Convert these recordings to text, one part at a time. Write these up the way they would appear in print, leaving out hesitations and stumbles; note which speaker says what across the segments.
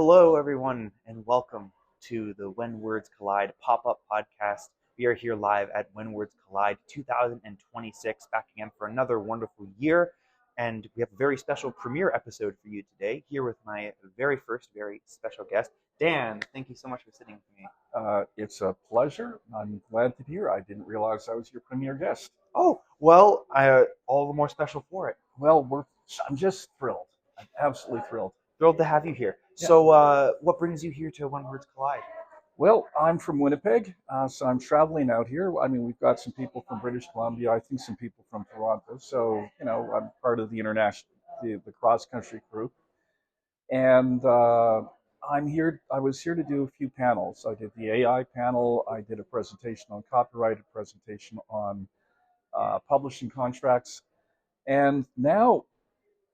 Speaker 1: Hello, everyone, and welcome to the When Words Collide Pop Up Podcast. We are here live at When Words Collide 2026, back again for another wonderful year. And we have a very special premiere episode for you today, here with my very first, very special guest, Dan. Thank you so much for sitting with me.
Speaker 2: It's a pleasure. I'm glad to be here. I didn't realize I was your premier guest.
Speaker 1: Oh, well, all the more special for it.
Speaker 2: Well, I'm just thrilled. I'm absolutely thrilled.
Speaker 1: Thrilled to have you here.
Speaker 2: Yeah.
Speaker 1: So what brings you here to When Words Collide?
Speaker 2: Well, I'm from Winnipeg, so I'm traveling out here. I mean, we've got some people from British Columbia. I think some people from Toronto. So, I'm part of the the cross-country crew. And I'm here. I was here to do a few panels. I did the AI panel. I did a presentation on copyright, a presentation on publishing contracts. And now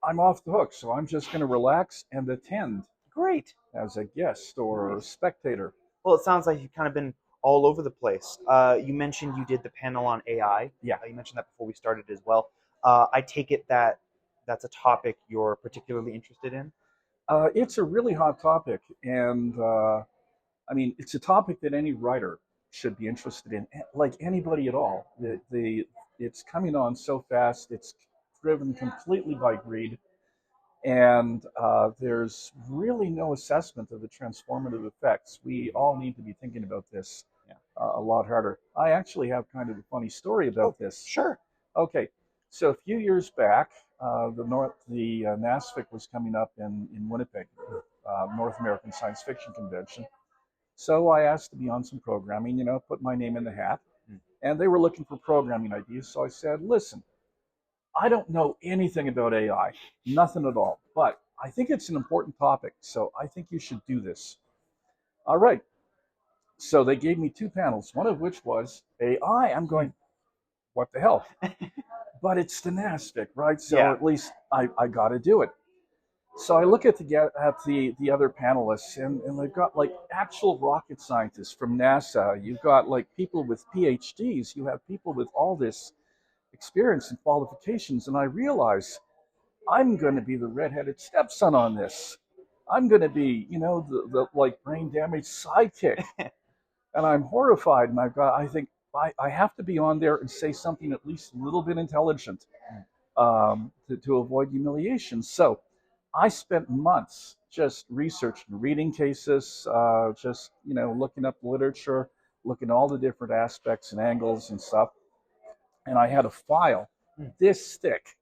Speaker 2: I'm off the hook, so I'm just going to relax and attend.
Speaker 1: Great.
Speaker 2: As a guest or a spectator.
Speaker 1: Well, it sounds like you've kind of been all over the place. You mentioned you did the panel on AI.
Speaker 2: Yeah.
Speaker 1: You mentioned that before we started as well. I take it that that's a topic you're particularly interested in?
Speaker 2: It's a really hot topic, and it's a topic that any writer should be interested in, like anybody at all. It's coming on so fast. It's driven completely by greed, and there's really no assessment of the transformative effects. We all need to be thinking about this a lot harder. I actually have kind of a funny story about this.
Speaker 1: Sure.
Speaker 2: Okay, so a few years back, the NASFIC was coming up in Winnipeg, North American Science Fiction Convention. So I asked to be on some programming, put my name in the hat, and they were looking for programming ideas. So I said, listen, I don't know anything about AI, nothing at all, but I think it's an important topic, so I think you should do this. All right. So they gave me two panels, one of which was AI. I'm going, what the hell? But it's the NASFIC, right? So At least I got to do it. So I look at the other panelists, and they've got like actual rocket scientists from NASA. You've got like people with PhDs. You have people with all this experience and qualifications, and I realize I'm going to be the redheaded stepson on this. I'm going to be, the like brain damaged sidekick, and I'm horrified. And I think I have to be on there and say something at least a little bit intelligent to avoid humiliation. So I spent months just researching, reading cases, looking up literature, looking at all the different aspects and angles and stuff. And I had a file this thick,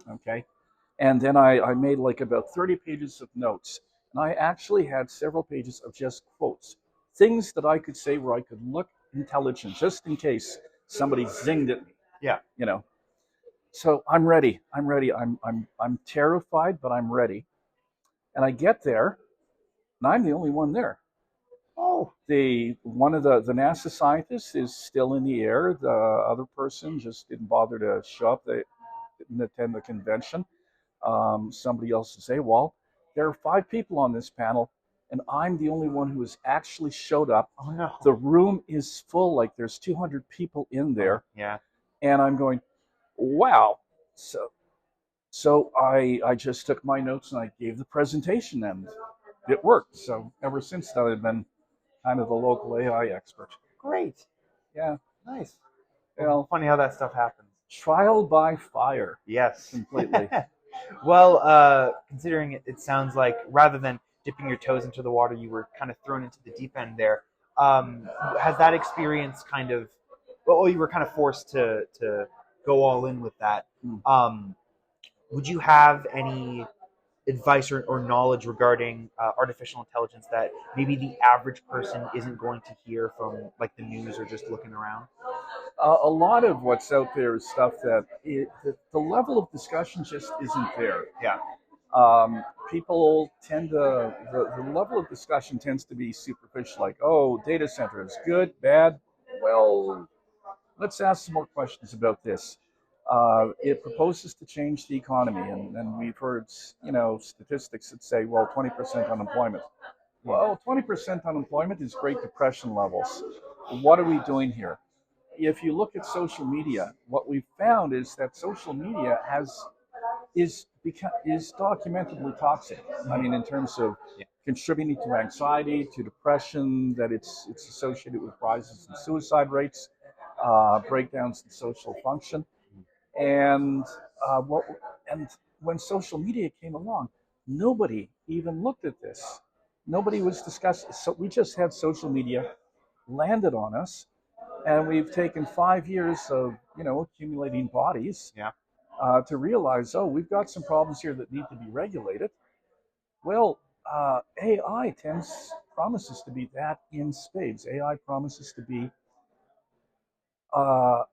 Speaker 2: okay? And then I made like about 30 pages of notes. And I actually had several pages of just quotes, things that I could say where I could look intelligent, just in case somebody zinged at me.
Speaker 1: Yeah.
Speaker 2: So I'm ready. I'm terrified, but I'm ready. And I get there, and I'm the only one there.
Speaker 1: Oh.
Speaker 2: One of the NASA scientists is still in the air. The other person just didn't bother to show up. They didn't attend the convention. Somebody else is AWOL. There are 5 people on this panel, and I'm the only one who has actually showed up.
Speaker 1: Oh, no.
Speaker 2: The room is full, like there's 200 people in there.
Speaker 1: Yeah.
Speaker 2: And I'm going, wow. So I just took my notes and I gave the presentation, and it worked. So ever since then, I've been kind of the local AI expert.
Speaker 1: Great.
Speaker 2: Yeah.
Speaker 1: Nice.
Speaker 2: Well,
Speaker 1: funny how that stuff happens.
Speaker 2: Trial by fire.
Speaker 1: Yes.
Speaker 2: Completely.
Speaker 1: Well, considering it sounds like rather than dipping your toes into the water, you were kind of thrown into the deep end there. Has that experience kind of, well, you were kind of forced to go all in with that. Would you have any advice or knowledge regarding artificial intelligence that maybe the average person isn't going to hear from like the news or just looking around?
Speaker 2: A lot of what's out there is stuff that the level of discussion just isn't there.
Speaker 1: Yeah.
Speaker 2: People tend to, the level of discussion tends to be superficial, like, oh, data centers, good, bad. Well, let's ask some more questions about this. It proposes to change the economy, and we've heard, statistics that say, well, 20% unemployment. Well, 20% unemployment is Great Depression levels. What are we doing here? If you look at social media, what we've found is that social media is documentably toxic. I mean, in terms of contributing to anxiety, to depression, that it's associated with rises in suicide rates, breakdowns in social function. And what and when social media came along, nobody even looked at this. Nobody was discussing. So we just had social media landed on us, and we've taken 5 years of accumulating bodies
Speaker 1: Yeah.
Speaker 2: to realize, oh, we've got some problems here that need to be regulated. Well, AI promises to be that in spades. AI promises to be uh,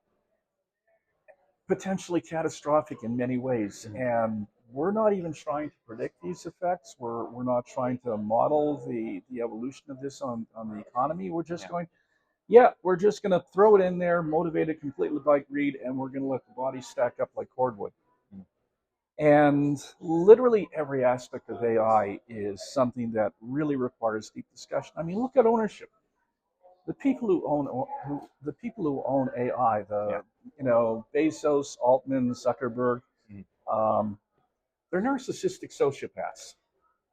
Speaker 2: potentially catastrophic in many ways, and we're not even trying to predict these effects. We're not trying to model the evolution of this on the economy. We're just going, we're just going to throw it in there, motivated completely by greed, and we're going to let the body stack up like cordwood. And literally every aspect of AI is something that really requires deep discussion. I mean, look at ownership. The people who own AI, Bezos, Altman, Zuckerberg, they're narcissistic sociopaths.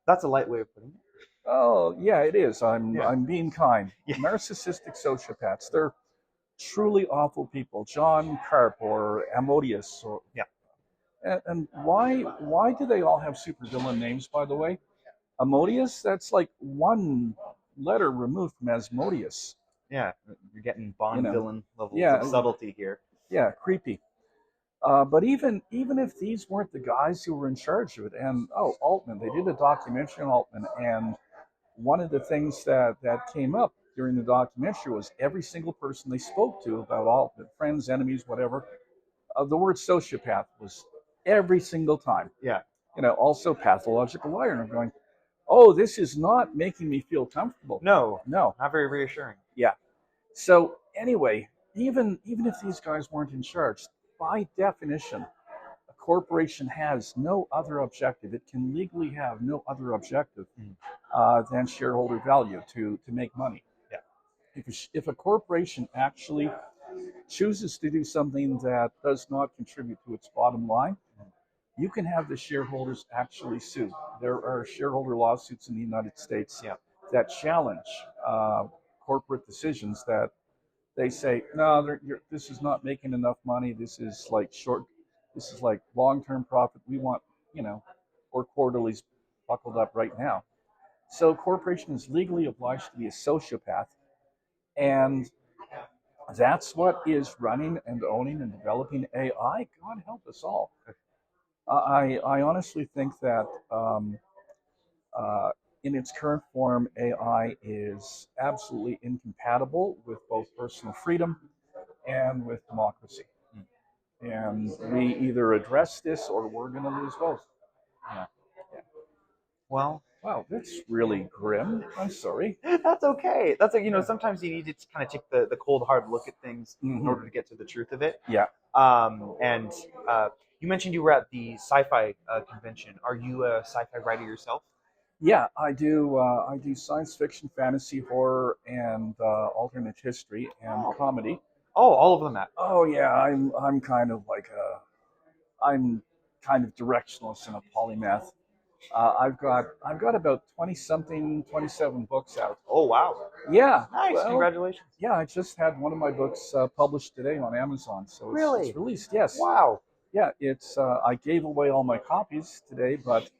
Speaker 1: That's a light way of putting it.
Speaker 2: Oh yeah, it is. I'm being kind. Yeah. Narcissistic sociopaths. They're truly awful people. John Carp or Amodius. Or, And why do they all have supervillain names, by the way? Amodius, that's like one letter removed from Asmodeus.
Speaker 1: Yeah, you're getting Bond villain levels of subtlety here.
Speaker 2: Yeah, creepy. But even if these weren't the guys who were in charge of it, and Altman, they did a documentary on Altman, and one of the things that came up during the documentary was every single person they spoke to about Altman, friends, enemies, whatever, the word sociopath was every single time.
Speaker 1: Yeah.
Speaker 2: Also pathological liar. And I'm going, oh, this is not making me feel comfortable.
Speaker 1: No, not very reassuring.
Speaker 2: Yeah. So anyway, even if these guys weren't in charge, by definition, a corporation has no other objective. It can legally have no other objective than shareholder value to make money.
Speaker 1: Yeah.
Speaker 2: If a corporation actually chooses to do something that does not contribute to its bottom line, you can have the shareholders actually sue. There are shareholder lawsuits in the United States that challenge corporate decisions that they say, no, this is not making enough money. This is like long-term profit. We want, or quarterlies buckled up right now. So a corporation is legally obliged to be a sociopath. And that's what is running and owning and developing AI. God help us all. I honestly think that in its current form, AI is absolutely incompatible with both personal freedom and with democracy. And we either address this or we're going to lose both.
Speaker 1: Yeah. Well,
Speaker 2: wow, that's really grim. I'm sorry.
Speaker 1: That's okay. That's sometimes you need to kind of take the cold hard look at things in order to get to the truth of it.
Speaker 2: Yeah.
Speaker 1: And you mentioned you were at the sci-fi convention. Are you a sci-fi writer yourself?
Speaker 2: Yeah, I do. I do science fiction, fantasy, horror, and alternate history and comedy.
Speaker 1: Oh, all of them.
Speaker 2: Oh yeah, I'm kind of like I'm kind of directionless and a polymath. I've got about 27 books out.
Speaker 1: Oh wow!
Speaker 2: Yeah,
Speaker 1: nice. Well, congratulations.
Speaker 2: Yeah, I just had one of my books published today on Amazon, so it's released. Yes.
Speaker 1: Wow.
Speaker 2: Yeah, it's. I gave away all my copies today, but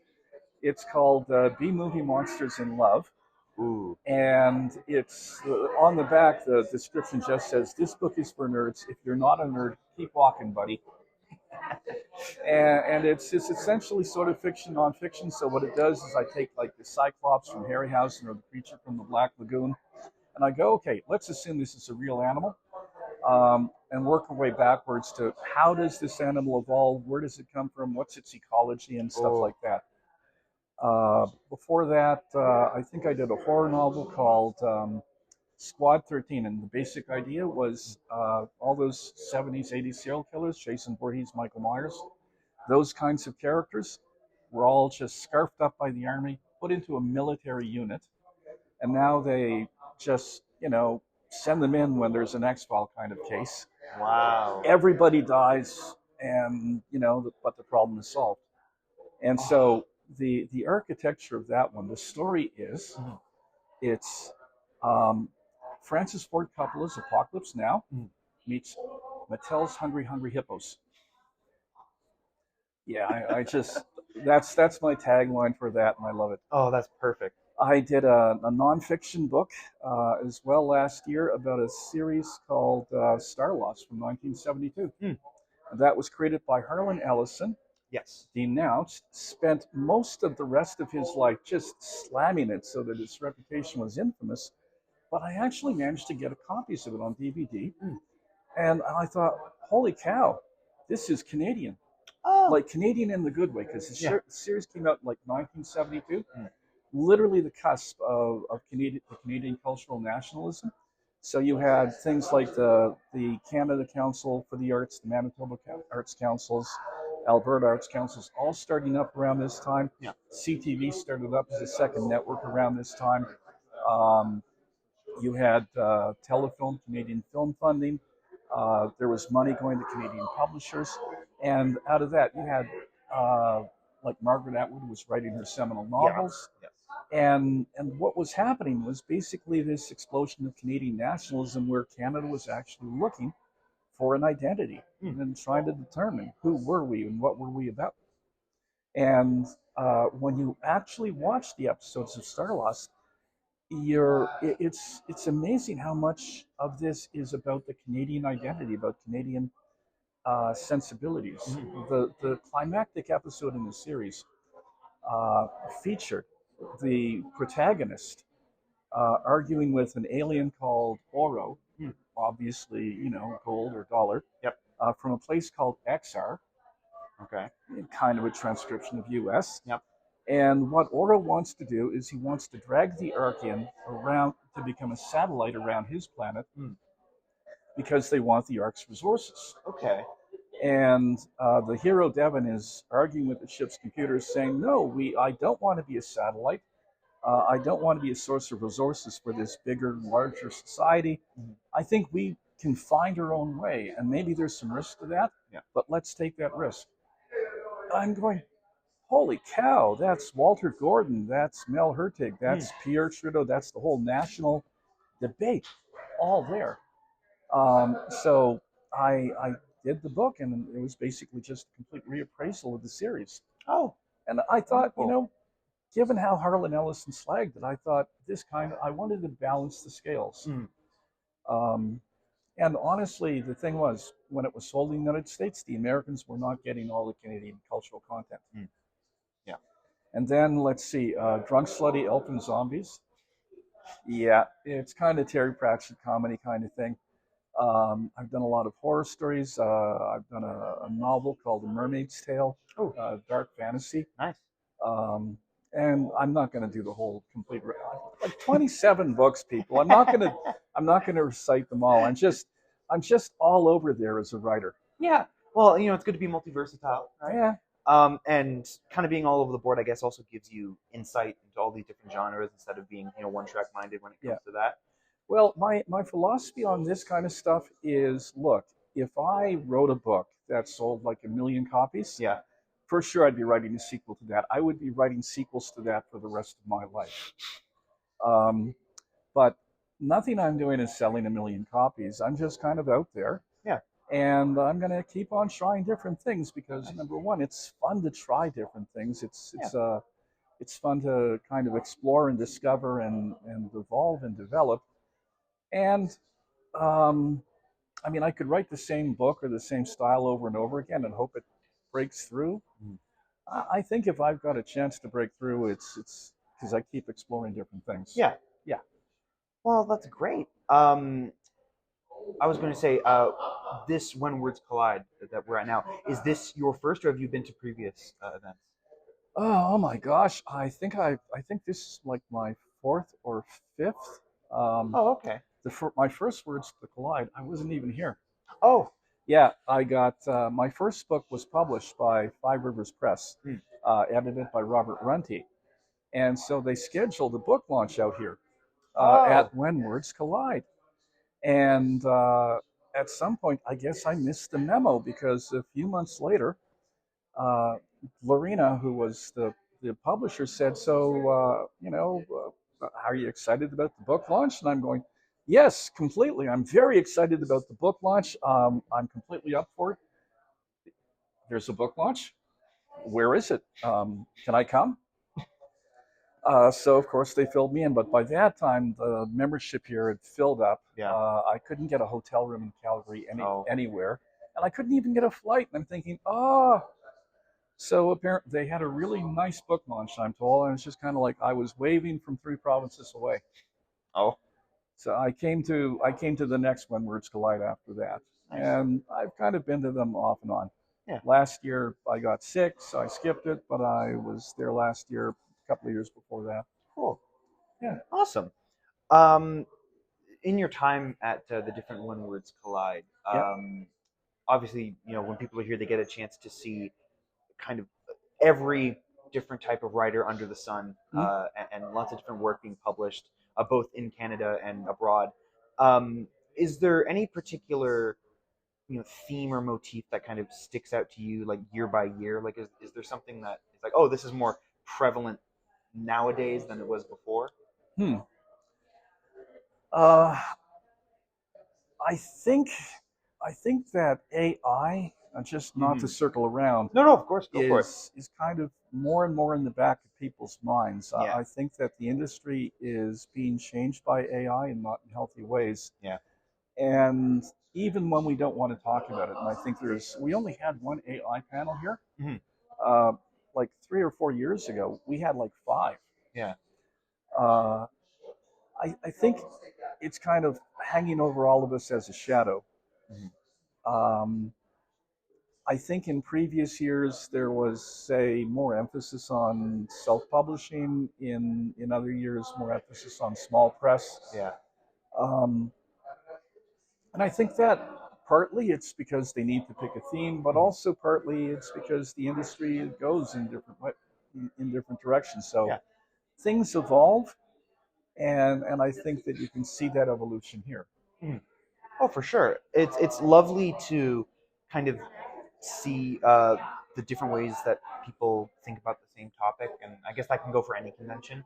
Speaker 2: it's called B-Movie Monsters in Love.
Speaker 1: Ooh.
Speaker 2: And it's on the back. The description just says, "This book is for nerds. If you're not a nerd, keep walking, buddy." and it's essentially sort of fiction nonfiction. So what it does is I take like the Cyclops from Harryhausen or the creature from the Black Lagoon, and I go, okay, let's assume this is a real animal, and work our way backwards to how does this animal evolve? Where does it come from? What's its ecology and stuff like that. Before that, I think I did a horror novel called Squad 13, and the basic idea was all those 70s, 80s serial killers, Jason Voorhees, Michael Myers, those kinds of characters were all just scarfed up by the army, put into a military unit, and now they just, send them in when there's an X-File kind of case.
Speaker 1: Wow.
Speaker 2: Everybody dies, and, but the problem is solved. And so the architecture of that one, the story is,
Speaker 1: Mhm.
Speaker 2: it's um, Francis Ford Coppola's Apocalypse Now
Speaker 1: Mhm.
Speaker 2: meets Mattel's Hungry Hungry Hippos. Yeah, I just that's my tagline for that, and I love it.
Speaker 1: Oh, that's perfect.
Speaker 2: I did a nonfiction book as well last year about a series called Star Lost from 1972.
Speaker 1: Hmm.
Speaker 2: That was created by Harlan Ellison,
Speaker 1: Yes.
Speaker 2: denounced, spent most of the rest of his life just slamming it so that its reputation was infamous. But I actually managed to get copies of it on DVD,
Speaker 1: Hmm.
Speaker 2: and I thought, holy cow, this is Canadian.
Speaker 1: Oh.
Speaker 2: Like Canadian in the good way, because the series came out in like 1972,
Speaker 1: Hmm.
Speaker 2: literally the cusp of Canadian cultural nationalism. So you had things like the Canada Council for the Arts, the Manitoba Arts Councils, Alberta Arts Councils, all starting up around this time.
Speaker 1: Yeah.
Speaker 2: CTV started up as a second network around this time. Um, you had Telefilm, Canadian film funding. There was money going to Canadian publishers. And out of that, you had like Margaret Atwood was writing her seminal novels.
Speaker 1: Yeah.
Speaker 2: And what was happening was basically this explosion of Canadian nationalism where Canada was actually looking for an identity and trying to determine who were we and what were we about. And when you actually watch the episodes of Starlost, it's amazing how much of this is about the Canadian identity, about Canadian sensibilities. The climactic episode in the series uh, featured the protagonist arguing with an alien called Oro, obviously, gold or dollar,
Speaker 1: Yep.
Speaker 2: from a place called XR,
Speaker 1: Okay.
Speaker 2: kind of a transcription of US.
Speaker 1: Yep.
Speaker 2: And what Oro wants to do is he wants to drag the Archean around to become a satellite around his planet because they want the Ark's resources.
Speaker 1: Okay.
Speaker 2: And the hero Devon is arguing with the ship's computers, saying, "No, I don't want to be a satellite. I don't want to be a source of resources for this bigger, larger society. I think we can find our own way, and maybe there's some risk to that.
Speaker 1: Yeah.
Speaker 2: But let's take that risk." I'm going, holy cow! That's Walter Gordon. That's Mel Hertig. That's Pierre Trudeau. That's the whole national debate, all there. So I did the book, and it was basically just a complete reappraisal of the series.
Speaker 1: Oh.
Speaker 2: And I thought,
Speaker 1: Wonderful.
Speaker 2: given how Harlan Ellison slagged it, I thought I wanted to balance the scales. And honestly, the thing was, when it was sold in the United States, the Americans were not getting all the Canadian cultural content.
Speaker 1: Yeah.
Speaker 2: And then let's see, Drunk Slutty Elfin Zombies. Yeah, it's kind of Terry Pratchett comedy kind of thing. I've done a lot of horror stories. I've done a novel called The Mermaid's Tale, dark fantasy.
Speaker 1: Nice.
Speaker 2: And I'm not going to do the whole complete like 27 books, people. I'm not going to recite them all. I'm just all over there as a writer.
Speaker 1: Yeah. Well, it's good to be multi-versatile, right?
Speaker 2: Yeah.
Speaker 1: And kind of being all over the board, I guess, also gives you insight into all these different genres instead of being, one-track minded when it comes to that.
Speaker 2: Well, my philosophy on this kind of stuff is, look, if I wrote a book that sold like 1 million copies,
Speaker 1: Yeah.
Speaker 2: for sure I'd be writing a sequel to that. I would be writing sequels to that for the rest of my life. But nothing I'm doing is selling 1 million copies. I'm just kind of out there.
Speaker 1: Yeah.
Speaker 2: And I'm going to keep on trying different things because, number one, it's fun to try different things. It's fun to kind of explore and discover and evolve and develop. And I mean, I could write the same book or the same style over and over again and hope it breaks through. I think if I've got a chance to break through, it's because I keep exploring different things.
Speaker 1: Yeah.
Speaker 2: Yeah.
Speaker 1: Well, that's great. I was going to say, this When Words Collide that we're at now, is this your first, or have you been to previous events?
Speaker 2: Oh my gosh, I think this is like my 4th or 5th.
Speaker 1: Okay.
Speaker 2: My first Words to Collide, I wasn't even here.
Speaker 1: Oh.
Speaker 2: Yeah, I got my first book was published by Five Rivers Press, edited by Robert Runty, and so they scheduled a book launch out here at When Words Collide. And at some point, I guess I missed the memo because a few months later, Lorena, who was the the publisher said, so, are you excited about the book launch? And I'm going, yes, completely. I'm very excited about the book launch. I'm completely up for it. There's a book launch. Where is it? Can I come? So of course they filled me in, but by that time the membership here had filled up.
Speaker 1: Yeah.
Speaker 2: I couldn't get a hotel room in Calgary
Speaker 1: Oh.
Speaker 2: anywhere, and I couldn't even get a flight. And I'm thinking, oh. So apparently they had a really nice book launch, I'm told, and it's just kind of like I was waving from 3 provinces away.
Speaker 1: Oh.
Speaker 2: So I came to the next one, Words Collide, after that,
Speaker 1: Nice.
Speaker 2: and I've kind of been to them off and on.
Speaker 1: Yeah.
Speaker 2: Last year I got sick, so I skipped it, but I was there last year, a couple of years before that.
Speaker 1: Cool.
Speaker 2: Yeah.
Speaker 1: Awesome. In your time at the different When Words Collide, obviously, when people are here, they get a chance to see kind of every different type of writer under the sun, and lots of different work being published, both in Canada and abroad. Is there any particular theme or motif that kind of sticks out to you, like year by year? Like, is there something that is like, oh, this is more prevalent nowadays than it was before?
Speaker 2: I think that AI, just not to circle around,
Speaker 1: No, of course, go for it.
Speaker 2: is kind of more and more in the back of people's minds.
Speaker 1: Yeah.
Speaker 2: I think that the industry is being changed by AI and not in healthy ways.
Speaker 1: Yeah.
Speaker 2: And even when we don't want to talk about it, and I think we only had one AI panel here. Like 3 or 4 years ago, we had like 5.
Speaker 1: Yeah.
Speaker 2: I think it's kind of hanging over all of us as a shadow. I think in previous years there was, say, more emphasis on self-publishing. In other years, more emphasis on small press.
Speaker 1: Yeah.
Speaker 2: And I think that partly it's because they need to pick a theme, but also partly it's because the industry goes in different directions. So things evolve, and I think that you can see that evolution here.
Speaker 1: Oh, for sure. It's lovely to kind of see the different ways that people think about the same topic, and I guess that can go for any convention.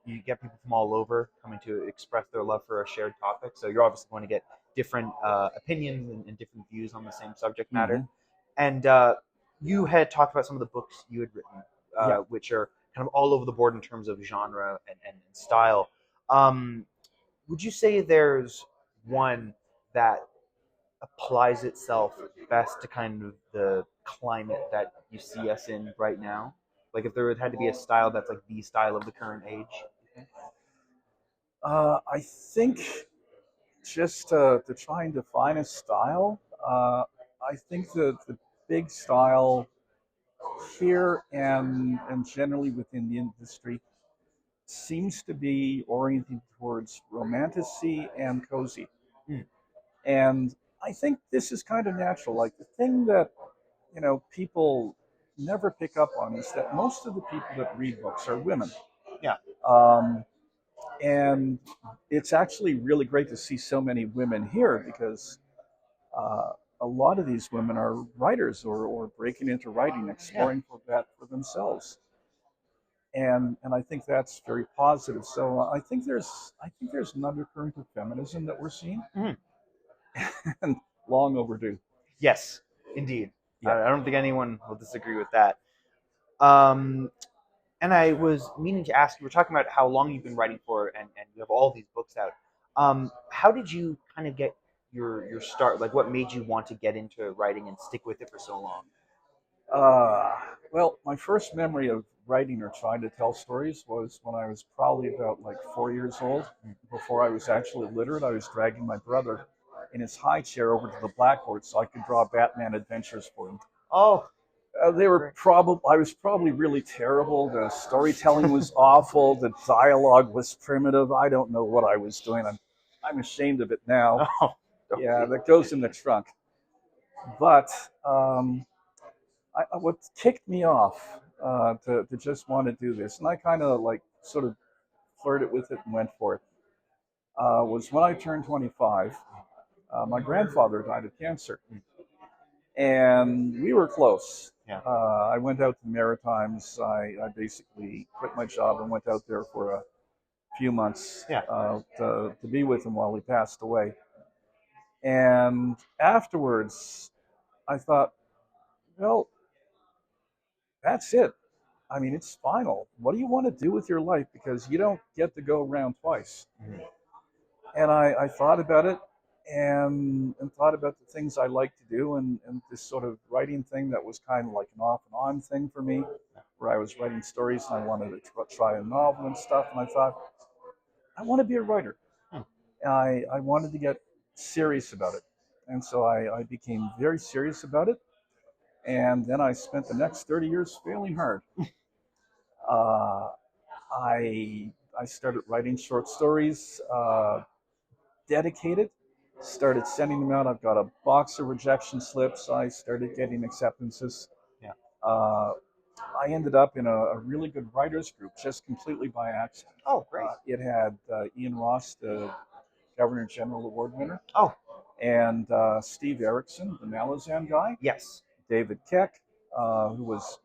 Speaker 1: You get people from all over coming to express their love for a shared topic, so you're obviously going to get different opinions and different views on the same subject matter. And you had talked about some of the books you had written, which are kind of all over the board in terms of genre and style. Would you say there's one that applies itself best to kind of the climate that you see us in right now? Like, if there had to be a style that's like the style of the current age?
Speaker 2: I think just to try and define a style, I think that the big style here and generally within the industry seems to be oriented towards romanticy and cozy. And I think this is kind of natural. Like, the thing that people never pick up on is that most of the people that read books are women.
Speaker 1: Yeah.
Speaker 2: And it's actually really great to see so many women here, because a lot of these women are writers or breaking into writing, exploring for themselves. And I think that's very positive. So I think there's an undercurrent of feminism that we're seeing, and long overdue.
Speaker 1: Yes, indeed.
Speaker 2: Yeah.
Speaker 1: I don't think anyone will disagree with that. And I was meaning to ask you, we're talking about how long you've been writing for, and you have all these books out. How did you kind of get your start? Like, what made you want to get into writing and stick with it for so long?
Speaker 2: Well, my first memory of writing or trying to tell stories was when I was probably about like 4 years old. Before I was actually literate, I was dragging my brother in his high chair over to the blackboard so I could draw Batman adventures for him.
Speaker 1: Oh,
Speaker 2: they were I was probably really terrible. The storytelling was awful. The dialogue was primitive. I don't know what I was doing. I'm ashamed of it now.
Speaker 1: Oh,
Speaker 2: yeah, that goes in the trunk. But what kicked me off to just want to do this, and I kind of like sort of flirted with it and went for it, was when I turned 25. My grandfather died of cancer, and we were close.
Speaker 1: Yeah.
Speaker 2: I went out to the Maritimes. I basically quit my job and went out there for a few months
Speaker 1: Yeah.
Speaker 2: to be with him while he passed away. And afterwards, I thought, well, that's it. I mean, it's final. What do you want to do with your life? Because you don't get to go around twice.
Speaker 1: Mhm.
Speaker 2: And I thought about it and thought about the things I like to do and this sort of writing thing that was kind of like an off and on thing for me, where I was writing stories and I wanted to try a novel and stuff. And I thought, I want to be a writer.
Speaker 1: Hmm.
Speaker 2: I wanted to get serious about it. And so I became very serious about it. And then I spent the next 30 years failing hard. Uh, I started writing short stories, dedicated, started sending them out. I've got a box of rejection slips. I started getting acceptances.
Speaker 1: Yeah.
Speaker 2: I ended up in a really good writers group just completely by accident.
Speaker 1: Oh, great.
Speaker 2: It had Ian Ross, the Governor General Award winner,
Speaker 1: Oh,
Speaker 2: and Steve Erickson, the Malazan guy,
Speaker 1: yes.
Speaker 2: David Keck, who was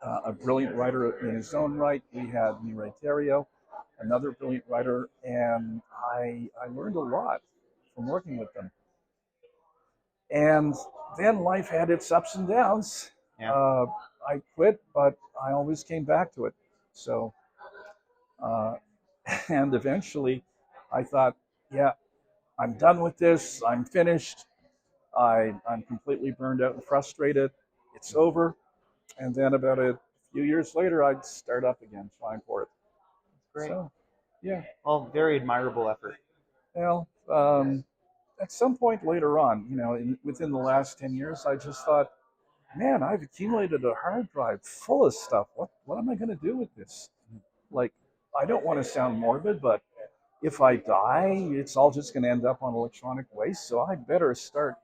Speaker 2: a brilliant writer in his own right. We had Mireille Theriault, another brilliant writer, and I learned a lot from working with them. And then life had its ups and downs.
Speaker 1: Yeah.
Speaker 2: I quit, but I always came back to it. So, and eventually I thought, yeah, I'm done with this. I'm finished. I'm completely burned out and frustrated. It's over. And then about a few years later, I'd start up again, trying for it.
Speaker 1: Great.
Speaker 2: So, yeah.
Speaker 1: Well, very admirable effort.
Speaker 2: Well, at some point later on, within the last 10 years, I just thought, man, I've accumulated a hard drive full of stuff. What am I going to do with this? Like, I don't want to sound morbid, but if I die, it's all just going to end up on electronic waste. So I better start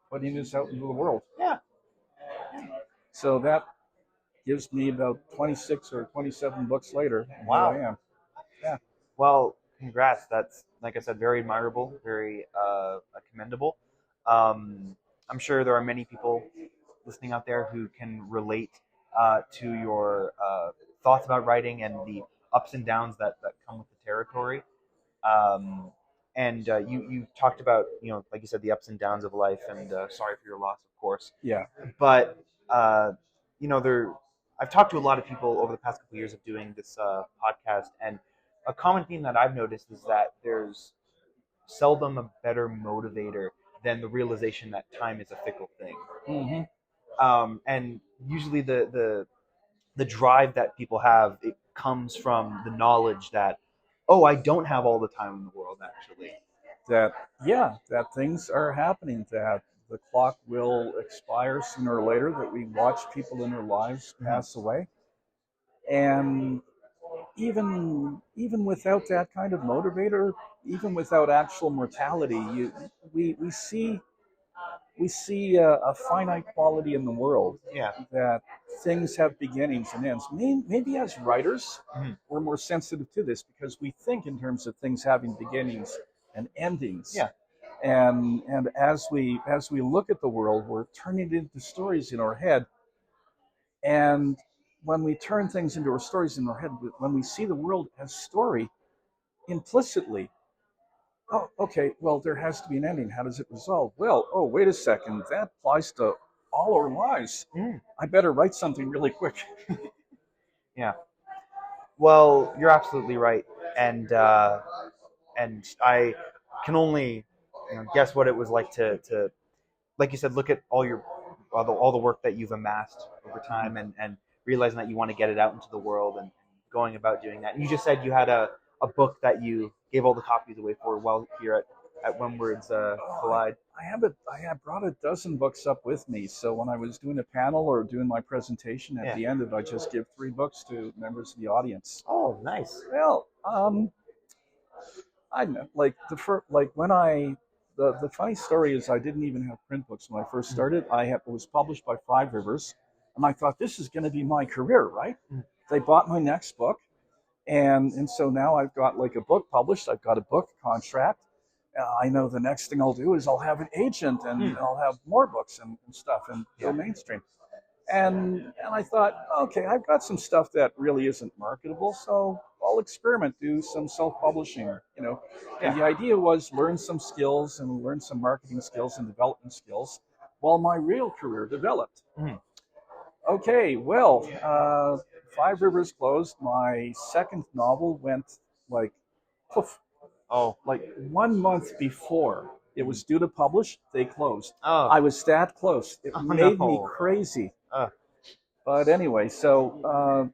Speaker 2: putting this out into the world.
Speaker 1: Yeah.
Speaker 2: So that gives me about 26 or 27 books later.
Speaker 1: Wow.
Speaker 2: Here I am. Yeah.
Speaker 1: Well, congrats. That's, like I said, very admirable, very commendable. I'm sure there are many people listening out there who can relate to your thoughts about writing and the ups and downs that come with the territory. And you talked about, like you said, the ups and downs of life, and sorry for your loss, of course.
Speaker 2: Yeah.
Speaker 1: But I've talked to a lot of people over the past couple of years of doing this podcast, and a common theme that I've noticed is that there's seldom a better motivator than the realization that time is a fickle thing.
Speaker 2: Mm-hmm.
Speaker 1: And usually the drive that people have, it comes from the knowledge that, oh, I don't have all the time in the world, actually.
Speaker 2: That things are happening, that the clock will expire sooner or later, that we watch people in their lives pass away. And even without that kind of motivator, even without actual mortality, we see a finite quality in the world.
Speaker 1: Yeah.
Speaker 2: That things have beginnings and ends. Maybe as writers, we're more sensitive to this because we think in terms of things having beginnings and endings.
Speaker 1: Yeah.
Speaker 2: And as we look at the world, we're turning it into stories in our head. And when we turn things into our stories in our head, when we see the world as story, implicitly, oh, okay, well, there has to be an ending. How does it resolve? Well, oh, wait a second. That applies to all our lives. I better write something really quick.
Speaker 1: Yeah. Well, you're absolutely right. And I can only guess what it was like to, like you said, look at all the work that you've amassed over time and realizing that you want to get it out into the world and going about doing that. And you just said you had a book that you gave all the copies away for while here at When Words Collide.
Speaker 2: I have brought a dozen books up with me. So when I was doing a panel or doing my presentation, at the end of it, I just give 3 books to members of the audience.
Speaker 1: Oh, nice.
Speaker 2: Well, I know, the funny story is I didn't even have print books when I first started. It was published by Five Rivers, and I thought this is going to be my career, right? They bought my next book, and so now I've got like a book published. I've got a book contract. I know the next thing I'll do is I'll have an agent and I'll have more books and stuff and go mainstream. And I thought, okay, I've got some stuff that really isn't marketable, so I'll experiment, do some self-publishing, you know. And the idea was learn some skills and learn some marketing skills and development skills while my real career developed.
Speaker 1: Mhm.
Speaker 2: Okay, well, Five Rivers closed. My second novel went like, poof,
Speaker 1: Oh.
Speaker 2: like 1 month before it was due to publish, they closed.
Speaker 1: Oh.
Speaker 2: I was that close. It
Speaker 1: Oh,
Speaker 2: made me
Speaker 1: no.
Speaker 2: crazy.
Speaker 1: Uh.
Speaker 2: But anyway, so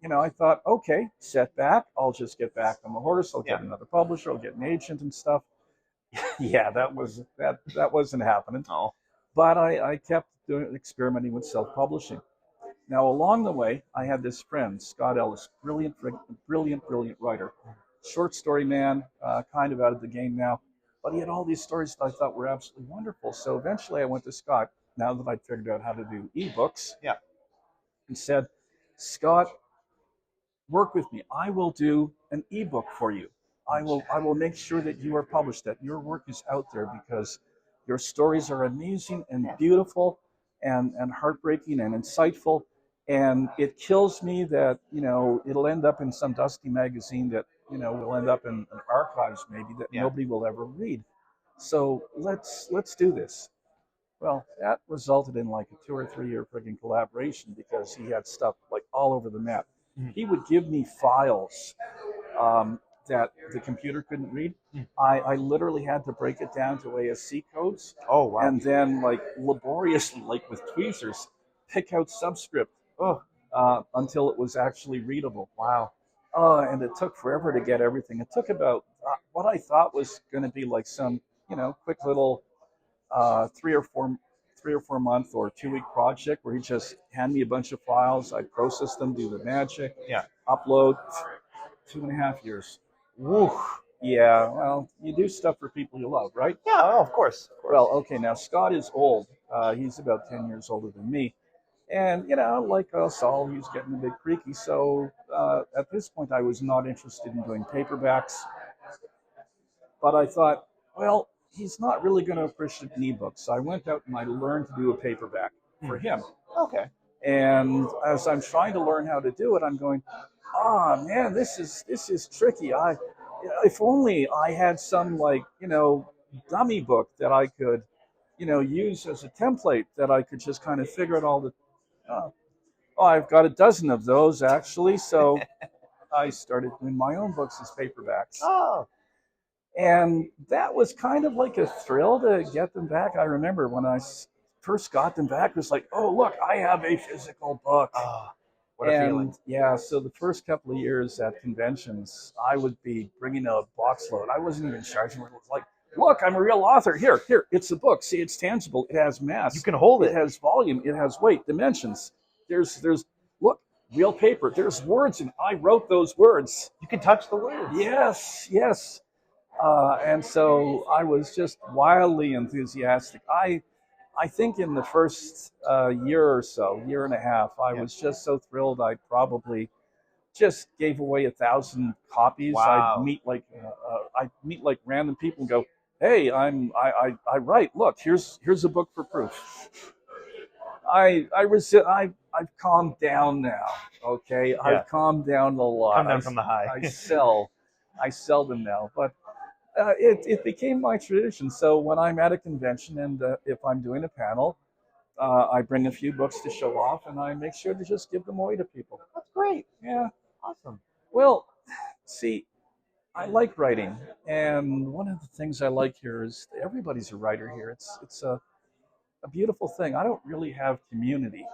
Speaker 2: you know, I thought, okay, setback. I'll just get back on the horse. I'll get another publisher. I'll get an agent and stuff. Yeah, that wasn't happening.
Speaker 1: Oh.
Speaker 2: But I kept experimenting with self-publishing. Now, along the way, I had this friend, Scott Ellis, brilliant writer, short story man, kind of out of the game now, but he had all these stories that I thought were absolutely wonderful. So eventually, I went to Scott. Now that I'd figured out how to do ebooks, and said, Scott, work with me. I will do an ebook for you. I will make sure that you are published, that your work is out there, because your stories are amazing and beautiful and heartbreaking and insightful. And it kills me that, you know, it'll end up in some dusty magazine that, you know, will end up in archives maybe that nobody will ever read. So let's do this. Well, that resulted in like a 2 or 3 year frigging collaboration, because he had stuff like all over the map. He would give me files that the computer couldn't read. I literally had to break it down to ASC codes.
Speaker 1: Oh, wow.
Speaker 2: And then, like, laboriously, like with tweezers, pick out subscript until it was actually readable.
Speaker 1: Wow.
Speaker 2: And it took forever to get everything. It took about what I thought was going to be like some, you know, quick little 3 or 4 month or 2 week project where he just hand me a bunch of files, I process them, do the magic, upload. 2.5 years.
Speaker 1: Woo.
Speaker 2: Yeah, well, you do stuff for people you love, right?
Speaker 1: Yeah, oh, of course.
Speaker 2: Well, okay, now Scott is old. He's about 10 years older than me. And, you know, like us all, he's getting a bit creaky. So at this point, I was not interested in doing paperbacks. But I thought, well, he's not really going to appreciate an ebook. So I went out and I learned to do a paperback for him.
Speaker 1: Okay.
Speaker 2: And as I'm trying to learn how to do it, I'm going, man, this is tricky. If only I had some, like, you know, dummy book that I could, you know, use as a template, that I could just kind of figure out all the. I've got a dozen of those actually, so I started doing my own books as paperbacks.
Speaker 1: Oh.
Speaker 2: And that was kind of like a thrill to get them back. I remember when I first got them back, it was like, oh, look, I have a physical book.
Speaker 1: Oh, what a feeling.
Speaker 2: Yeah, so the first couple of years at conventions, I would be bringing a box load. I wasn't even charging. It was like, look, I'm a real author. Here, it's a book. See, it's tangible. It has mass.
Speaker 1: You can hold it.
Speaker 2: It has volume. It has weight, dimensions. There's look, real paper. There's words, and I wrote those words.
Speaker 1: You can touch the words.
Speaker 2: Yes. And so I was just wildly enthusiastic. I think in the first year or so, year and a half, I was just so thrilled. I probably just gave away 1,000 copies.
Speaker 1: Wow.
Speaker 2: I'd meet like random people and go, "Hey, I write. Look, here's a book for proof." I've calmed down now. Okay, yeah. I've calmed down a lot.
Speaker 1: Calm down from the high.
Speaker 2: I sell them now, but. It became my tradition. So when I'm at a convention and if I'm doing a panel, I bring a few books to show off, and I make sure to just give them away to people.
Speaker 1: That's great.
Speaker 2: Yeah.
Speaker 1: Awesome.
Speaker 2: Well, see, I like writing, and one of the things I like here is everybody's a writer here. It's a beautiful thing. I don't really have community,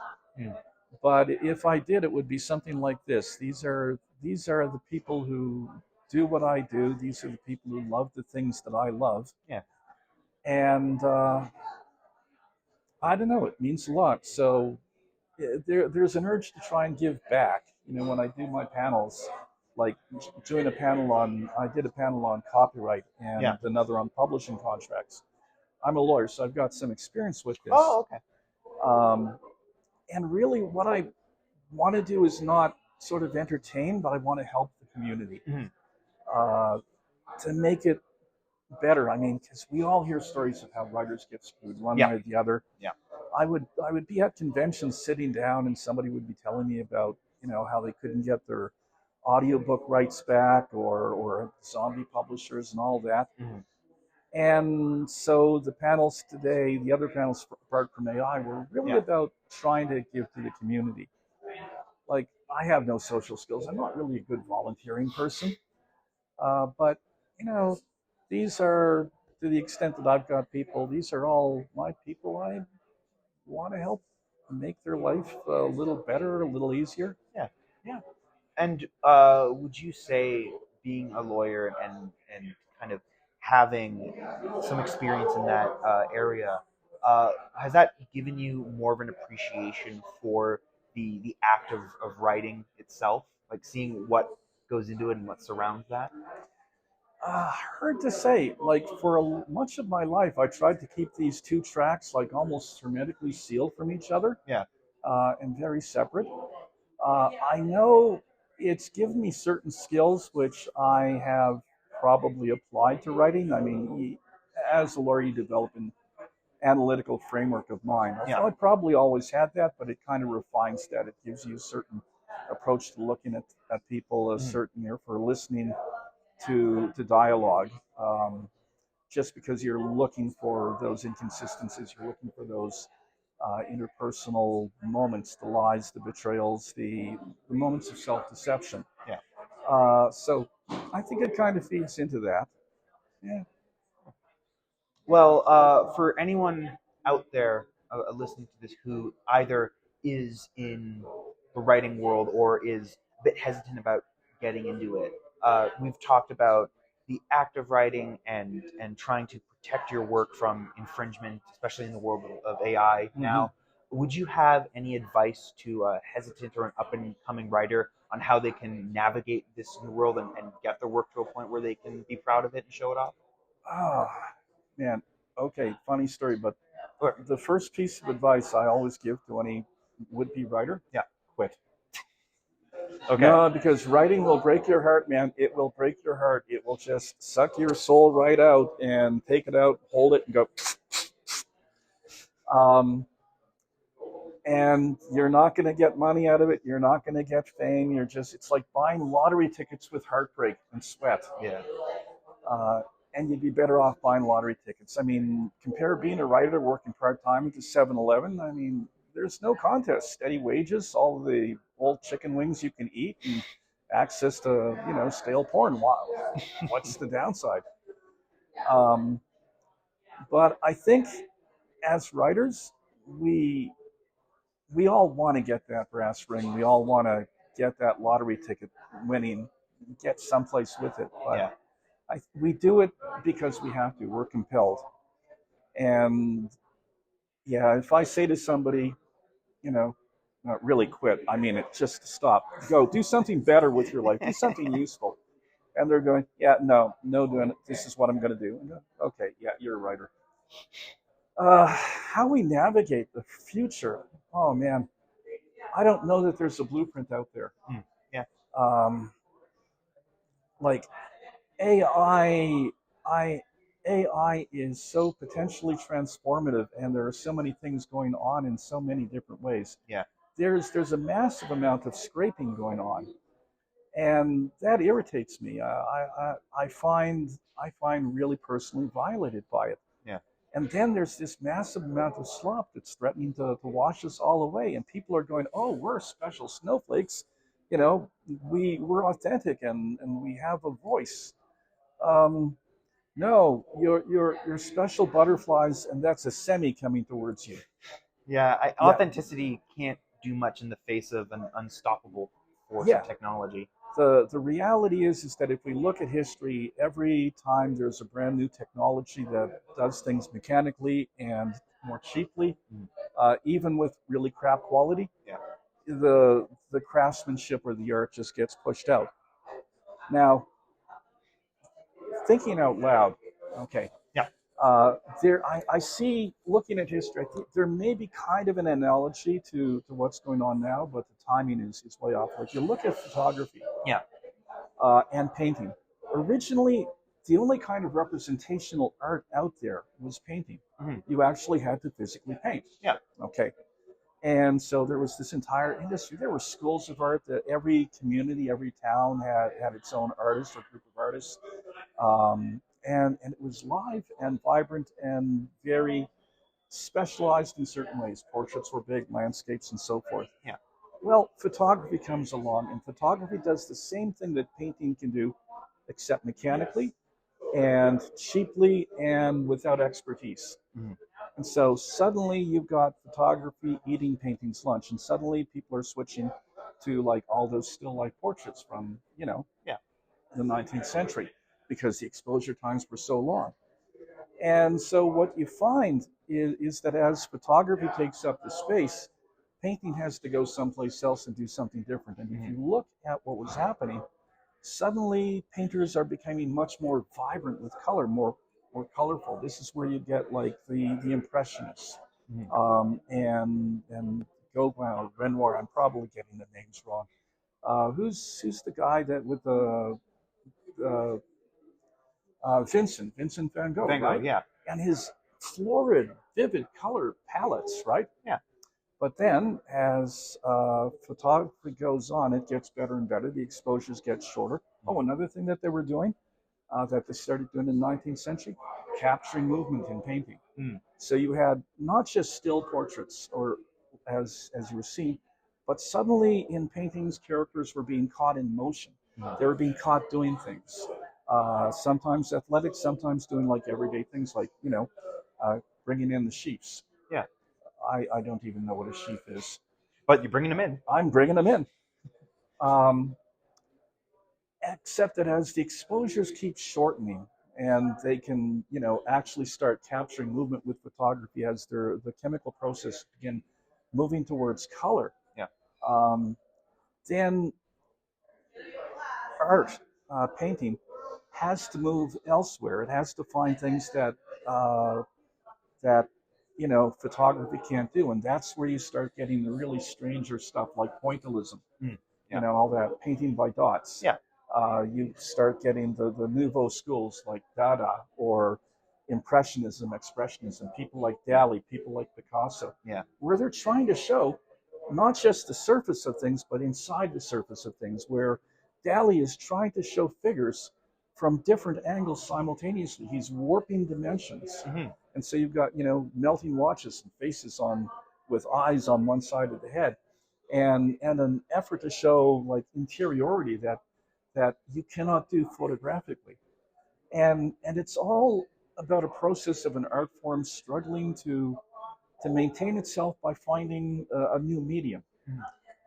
Speaker 2: but if I did, it would be something like this. These are the people who do what I do. These are the people who love the things that I love.
Speaker 1: Yeah.
Speaker 2: And I don't know, it means a lot. So there's an urge to try and give back. You know, when I do my panels, like I did a panel on copyright and another on publishing contracts. I'm a lawyer, so I've got some experience with this.
Speaker 1: Oh, okay.
Speaker 2: And really what I want to do is not sort of entertain, but I want to help the community. To make it better. I mean, because we all hear stories of how writers get screwed one way or the other.
Speaker 1: Yeah.
Speaker 2: I would be at conventions sitting down, and somebody would be telling me about how they couldn't get their audiobook rights back, or zombie publishers and all that.
Speaker 1: Mhm.
Speaker 2: And so the panels today, the other panels apart from AI, were really
Speaker 1: Yeah.
Speaker 2: about trying to give to the community. Like, I have no social skills. I'm not really a good volunteering person. But, you know, these are, to the extent that I've got people, these are all my people. I want to help make their life a little better, a little easier.
Speaker 1: Yeah. Yeah. And would you say being a lawyer and kind of having some experience in that area, has that given you more of an appreciation for the act of writing itself, like seeing what goes into it and what surrounds that?
Speaker 2: Hard to say. Like, for much of my life, I tried to keep these two tracks like almost hermetically sealed from each other,
Speaker 1: Yeah.
Speaker 2: and very separate. I know it's given me certain skills which I have probably applied to writing. I mean, as a lawyer, you develop an analytical framework of mind.
Speaker 1: Yeah.
Speaker 2: So I probably always had that, but it kind of refines that. It gives you a certain approach to looking at people, a certain ear for listening to dialogue. Just because you're looking for those inconsistencies, you're looking for those interpersonal moments, the lies, the betrayals, the moments of self-deception.
Speaker 1: Yeah.
Speaker 2: So I think it kind of feeds into that. Yeah.
Speaker 1: Well, for anyone out there listening to this who either is in the writing world or is a bit hesitant about getting into it, we've talked about the act of writing and trying to protect your work from infringement, especially in the world of AI now. Would you have any advice to a hesitant or an up and coming writer on how they can navigate this new world and get their work to a point where they can be proud of it and show it off?
Speaker 2: Oh, man. Okay, funny story, but
Speaker 1: Or,
Speaker 2: the first piece of advice I always give to any would-be writer:
Speaker 1: yeah.
Speaker 2: quit.
Speaker 1: Okay.
Speaker 2: No, because writing will break your heart, man. It will break your heart. It will just suck your soul right out and take it out, hold it, and go. Um, and you're not going to get money out of it. You're not going to get fame. It's like buying lottery tickets with heartbreak and sweat.
Speaker 1: Yeah.
Speaker 2: And you'd be better off buying lottery tickets. I mean, compare being a writer working part-time at the 7-Eleven. I mean, there's no contest. Steady wages, all the old chicken wings you can eat, and access to, stale porn. Wow. What's the downside? But I think as writers, we all want to get that brass ring. We all want to get that lottery ticket winning, get someplace with it. But
Speaker 1: Yeah.
Speaker 2: we do it because we have to. We're compelled. And yeah, if I say to somebody, not really quit, I mean it, just stop, go do something better with your life, do something useful. And they're going, yeah, no doing it. This is what I'm going to do. And go, okay, yeah, you're a writer. How we navigate the future? Oh man, I don't know that there's a blueprint out there.
Speaker 1: Yeah.
Speaker 2: Like AI, AI is so potentially transformative, and there are so many things going on in so many different ways.
Speaker 1: Yeah.
Speaker 2: There's a massive amount of scraping going on, and that irritates me. I find really personally violated by it.
Speaker 1: Yeah.
Speaker 2: And then there's this massive amount of slop that's threatening to wash us all away, and people are going, "Oh, we're special snowflakes, we're authentic and we have a voice." No, you're special butterflies, and that's a semi coming towards you.
Speaker 1: Yeah.
Speaker 2: Yeah.
Speaker 1: Authenticity can't do much in the face of an unstoppable force
Speaker 2: Yeah.
Speaker 1: of technology.
Speaker 2: The reality is that if we look at history, every time there's a brand new technology that does things mechanically and more cheaply, even with really crap quality,
Speaker 1: Yeah.
Speaker 2: the craftsmanship or the art just gets pushed out. Now, thinking out loud, okay.
Speaker 1: Yeah.
Speaker 2: I see, looking at history, I think there may be kind of an analogy to what's going on now, but the timing is way off. Like, you look at photography,
Speaker 1: Yeah.
Speaker 2: and painting. Originally, the only kind of representational art out there was painting.
Speaker 1: Mhm.
Speaker 2: You actually had to physically paint.
Speaker 1: Yeah.
Speaker 2: Okay. And so there was this entire industry. There were schools of art that every community, every town had its own artist or group of artists. And it was live and vibrant and very specialized in certain ways. Portraits were big, landscapes, and so forth.
Speaker 1: Yeah.
Speaker 2: Well, photography comes along, and photography does the same thing that painting can do, except mechanically and cheaply and without expertise.
Speaker 1: Mm-hmm.
Speaker 2: And so suddenly you've got photography eating painting's lunch, and suddenly people are switching to like all those still life portraits from,
Speaker 1: Yeah.
Speaker 2: the 19th century because the exposure times were so long. And so what you find is that as photography takes up the space, painting has to go someplace else and do something different. And if you look at what was happening, suddenly painters are becoming much more vibrant with color, more colorful. This is where you get like the Impressionists, and Gauguin or Renoir. I'm probably getting the names wrong. Who's the guy that with the Vincent van Gogh,
Speaker 1: Van Gogh,
Speaker 2: right?
Speaker 1: yeah.
Speaker 2: And his florid, vivid color palettes, right?
Speaker 1: Yeah.
Speaker 2: But then, as photography goes on, it gets better and better. The exposures get shorter. Oh, another thing that they were doing, that they started doing in the 19th century, capturing movement in painting. So you had not just still portraits, or as you were seeing, but suddenly in paintings, characters were being caught in motion. They were being caught doing things. Sometimes athletic, sometimes doing like everyday things like, bringing in the sheaves.
Speaker 1: Yeah.
Speaker 2: I don't even know what a sheaf is.
Speaker 1: But you're bringing them in.
Speaker 2: I'm bringing them in. Except that as the exposures keep shortening and they can, actually start capturing movement with photography as the chemical process begin moving towards color.
Speaker 1: Yeah.
Speaker 2: Then art, painting, has to move elsewhere. It has to find things that photography can't do, and that's where you start getting the really stranger stuff like pointillism.
Speaker 1: Yeah.
Speaker 2: All that painting by dots.
Speaker 1: Yeah.
Speaker 2: You start getting the nouveau schools like Dada or Impressionism, Expressionism, people like Dali, people like Picasso, where they're trying to show not just the surface of things, but inside the surface of things, where Dali is trying to show figures from different angles simultaneously. He's warping dimensions. And so you've got, melting watches and faces with eyes on one side of the head, and an effort to show like interiority that you cannot do photographically. And it's all about a process of an art form struggling to maintain itself by finding a new medium,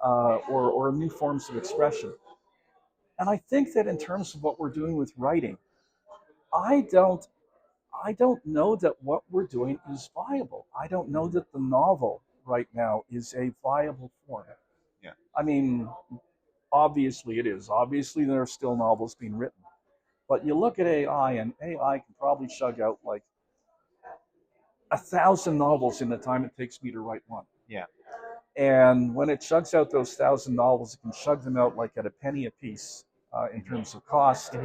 Speaker 2: or new forms of expression. And I think that in terms of what we're doing with writing, I don't know that what we're doing is viable. I don't know that the novel right now is a viable form.
Speaker 1: Yeah.
Speaker 2: I mean, obviously it is. Obviously there are still novels being written. But you look at AI, and AI can probably chug out like 1,000 novels in the time it takes me to write one.
Speaker 1: Yeah.
Speaker 2: And when it chugs out those 1,000 novels, it can chug them out like at a penny a piece in terms of cost.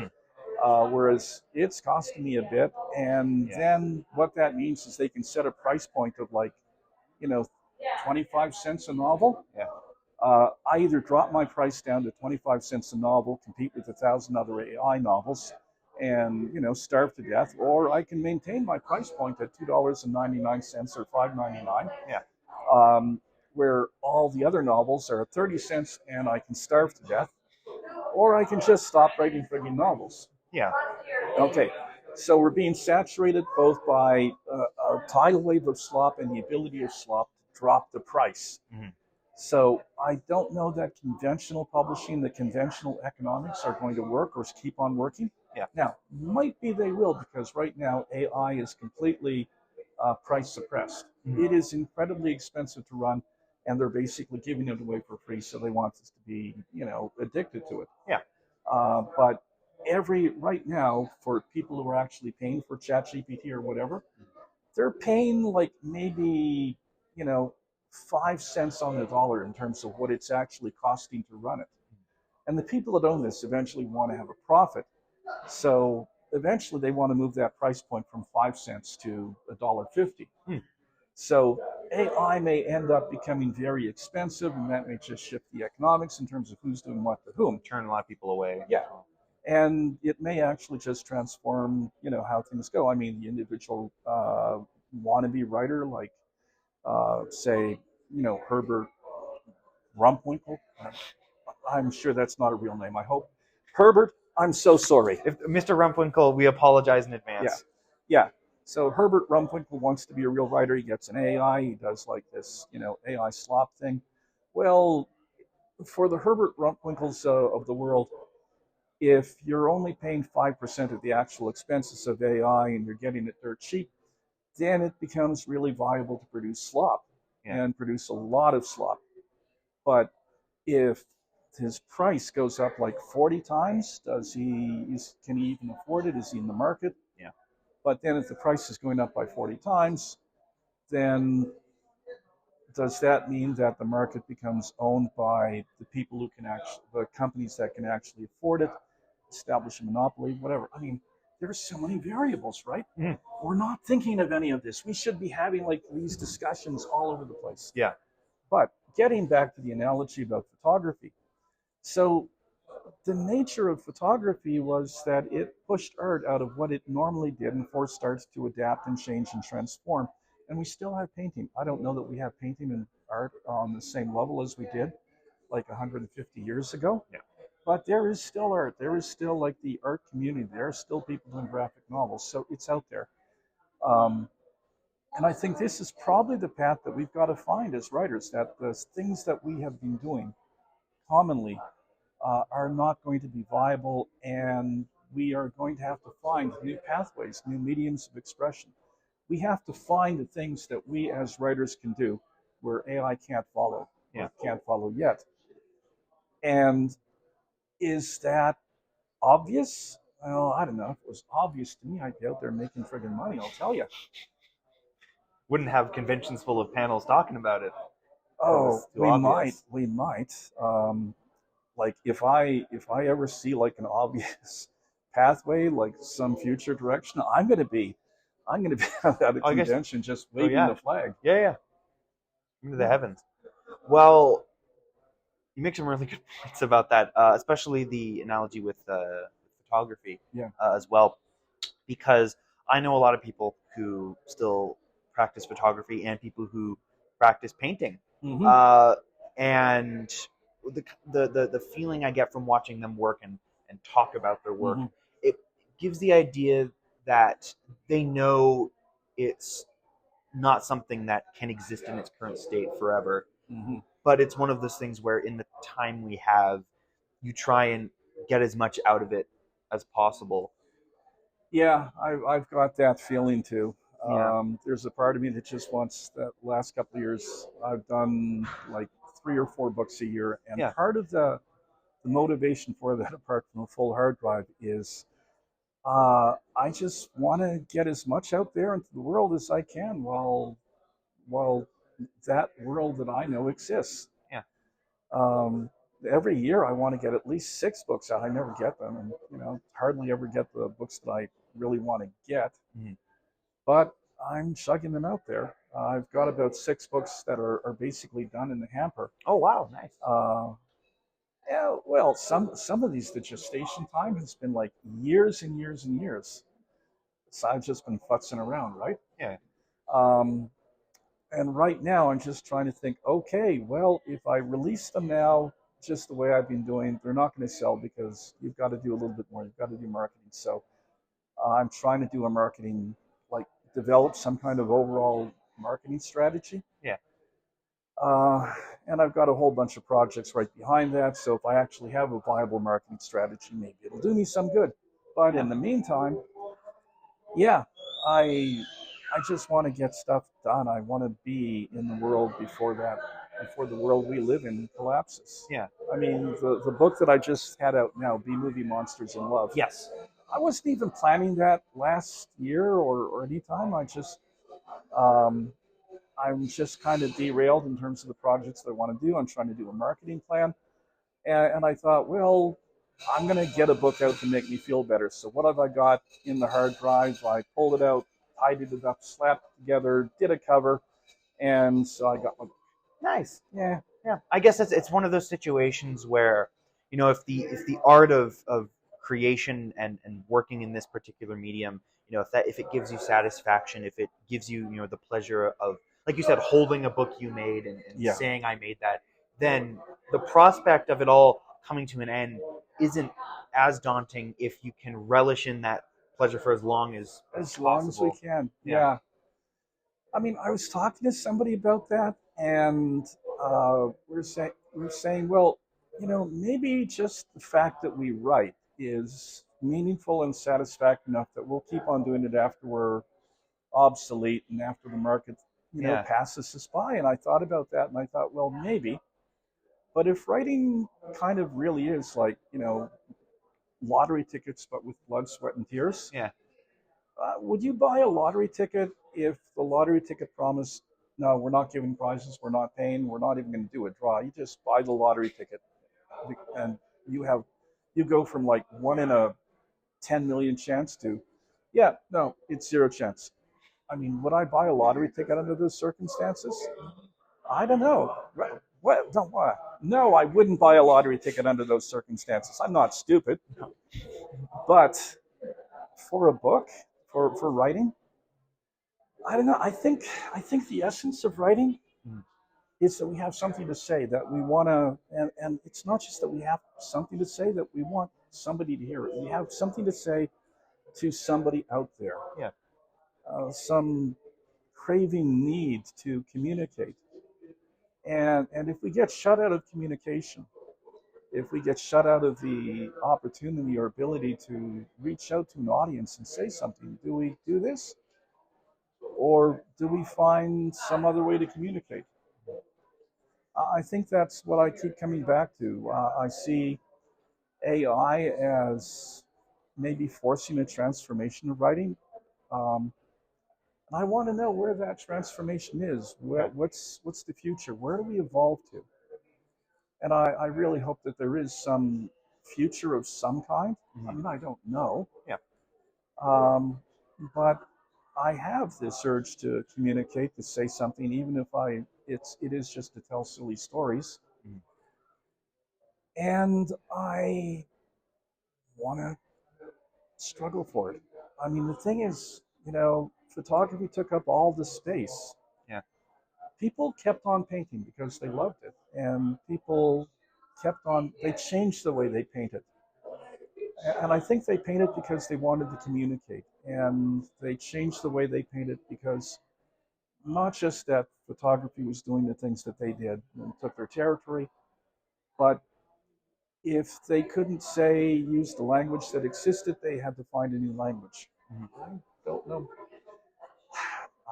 Speaker 2: Whereas it's costing me a bit. And then what that means is they can set a price point of like, 25 cents a novel.
Speaker 1: Yeah.
Speaker 2: I either drop my price down to 25 cents a novel, compete with 1,000 other AI novels, and starve to death, or I can maintain my price point at $2.99 or $5.99.
Speaker 1: Yeah.
Speaker 2: Where all the other novels are at 30 cents, and I can starve to death, or I can just stop writing frigging novels.
Speaker 1: Yeah.
Speaker 2: Okay. So we're being saturated both by a tidal wave of slop and the ability of slop to drop the price. So I don't know that conventional publishing, the conventional economics are going to work or keep on working.
Speaker 1: Yeah.
Speaker 2: Now, might be they will, because right now AI is completely price suppressed. It is incredibly expensive to run, and they're basically giving it away for free, so they want us to be, addicted to it.
Speaker 1: Yeah.
Speaker 2: But right now, for people who are actually paying for ChatGPT or whatever, they're paying like maybe, 5 cents on the dollar in terms of what it's actually costing to run it. And the people that own this eventually want to have a profit. So eventually they want to move that price point from 5 cents to $1.50.
Speaker 1: Hmm.
Speaker 2: So AI may end up becoming very expensive, and that may just shift the economics in terms of who's doing what to whom.
Speaker 1: Turn a lot of people away.
Speaker 2: Yeah. And it may actually just transform, how things go. I mean, the individual wannabe writer, like, say, Herbert Rumpwinkle. I'm sure that's not a real name. I hope. Herbert, I'm so sorry.
Speaker 1: If Mr. Rumpwinkle, we apologize in advance.
Speaker 2: Yeah. So Herbert Rumpwinkle wants to be a real writer. He gets an AI. He does like this, AI slop thing. Well, for the Herbert Rumpwinkles of the world, if you're only paying 5% of the actual expenses of AI and you're getting it dirt cheap, then it becomes really viable to produce slop and produce a lot of slop. But if his price goes up like 40 times, can he even afford it? Is he in the market?
Speaker 1: Yeah.
Speaker 2: But then if the price is going up by 40 times, then does that mean that the market becomes owned by the people who the companies that can actually afford it, establish a monopoly, whatever? I mean, there's so many variables, right?
Speaker 1: Mm.
Speaker 2: We're not thinking of any of this. We should be having like these discussions all over the place.
Speaker 1: Yeah.
Speaker 2: But getting back to the analogy about photography. So the nature of photography was that it pushed art out of what it normally did and forced art to adapt and change and transform. And we still have painting. I don't know that we have painting and art on the same level as we did like 150 years ago.
Speaker 1: Yeah.
Speaker 2: But there is still art. There is still like the art community. There are still people doing graphic novels. So it's out there. And I think this is probably the path that we've got to find as writers, that the things that we have been doing commonly are not going to be viable, and we are going to have to find new pathways, new mediums of expression. We have to find the things that we as writers can do where AI can't follow, can't follow yet. And is that obvious? Well, I don't know. If it was obvious to me, I'd be out there making friggin' money, I'll tell you.
Speaker 1: Wouldn't have conventions full of panels talking about it.
Speaker 2: Oh, we might. Like if I ever see like an obvious pathway, like some future direction, I'm gonna be at a convention just waving the flag.
Speaker 1: Yeah. Into the heavens. Well, you make some really good points about that, especially the analogy with photography as well, because I know a lot of people who still practice photography and people who practice painting.
Speaker 2: Mm-hmm.
Speaker 1: And the feeling I get from watching them work and talk about their work, it gives the idea that they know it's not something that can exist in its current state forever. But it's one of those things where in the time we have, you try and get as much out of it as possible.
Speaker 2: Yeah, I've got that feeling too. There's a part of me that just wants that. Last couple of years, I've done like 3 or 4 books a year, and part of the motivation for that, apart from a full hard drive, is I just want to get as much out there into the world as I can while that world that I know exists. Every year I want to get at least 6 books out. I never get them, and hardly ever get the books that I really want to get. But I'm chugging them out there. I've got about 6 books that are basically done in the hamper.
Speaker 1: Oh wow, nice.
Speaker 2: Yeah, well, some of these, the gestation time has been like years and years and years. So I've just been futzing around, right?
Speaker 1: Yeah.
Speaker 2: And right now I'm just trying to think, okay, well, if I release them now, just the way I've been doing, they're not going to sell because you've got to do a little bit more. You've got to do marketing. So I'm trying to do a marketing, like develop some kind of overall marketing strategy.
Speaker 1: Yeah.
Speaker 2: And I've got a whole bunch of projects right behind that. So if I actually have a viable marketing strategy, maybe it'll do me some good. But in the meantime, I just want to get stuff done. I want to be in the world before the world we live in collapses.
Speaker 1: Yeah.
Speaker 2: I mean, the book that I just had out now, B-Movie Monsters in Love.
Speaker 1: Yes.
Speaker 2: I wasn't even planning that last year or any time. I'm just kind of derailed in terms of the projects that I want to do. I'm trying to do a marketing plan. And I thought, well, I'm going to get a book out to make me feel better. So what have I got in the hard drive? I pulled it out, tidied it up, slapped it together, did a cover, and so I got my book.
Speaker 1: Nice.
Speaker 2: Yeah.
Speaker 1: Yeah. I guess it's one of those situations where, if the art of creation and working in this particular medium, if it gives you satisfaction, if it gives you, the pleasure of, like you said, holding a book you made and
Speaker 2: Yeah.
Speaker 1: saying I made that, then the prospect of it all coming to an end isn't as daunting if you can relish in that pleasure for as long as
Speaker 2: long as we
Speaker 1: possible.
Speaker 2: can.
Speaker 1: Yeah.
Speaker 2: Yeah. I mean, I was talking to somebody about that, and we're saying, well, maybe just the fact that we write is meaningful and satisfactory enough that we'll keep on doing it after we're obsolete and after the market,
Speaker 1: Yeah.
Speaker 2: passes us by. And I thought about that, and I thought, well, maybe. But if writing kind of really is like, lottery tickets, but with blood, sweat, and tears,
Speaker 1: Yeah.
Speaker 2: would you buy a lottery ticket if the lottery ticket promised, no, we're not giving prizes, we're not paying, we're not even going to do a draw. You just buy the lottery ticket, and you go from like 1 in a 10 million chance to, yeah, no, it's 0 chance. I mean, would I buy a lottery ticket under those circumstances? I don't know. What? No, what? No, I wouldn't buy a lottery ticket under those circumstances. I'm not stupid. But for a book, for writing, I don't know. I think the essence of writing is that we have something to say, that we want to, and it's not just that we have something to say, that we want somebody to hear it. We have something to say to somebody out there.
Speaker 1: Yeah.
Speaker 2: Some craving need to communicate. And if we get shut out of communication, if we get shut out of the opportunity or ability to reach out to an audience and say something, do we do this? Or do we find some other way to communicate? I think that's what I keep coming back to. I see AI as maybe forcing a transformation of writing. And I want to know where that transformation is. What's the future? Where do we evolve to? And I really hope that there is some future of some kind. I mean, I don't know.
Speaker 1: Yeah.
Speaker 2: But I have this urge to communicate, to say something, even if it is just to tell silly stories. And I want to struggle for it. I mean, the thing is, photography took up all the space.
Speaker 1: Yeah.
Speaker 2: People kept on painting because they loved it, and people they changed the way they painted. And I think they painted because they wanted to communicate, and they changed the way they painted because not just that photography was doing the things that they did and took their territory, but if they couldn't use the language that existed, they had to find a new language. I don't know.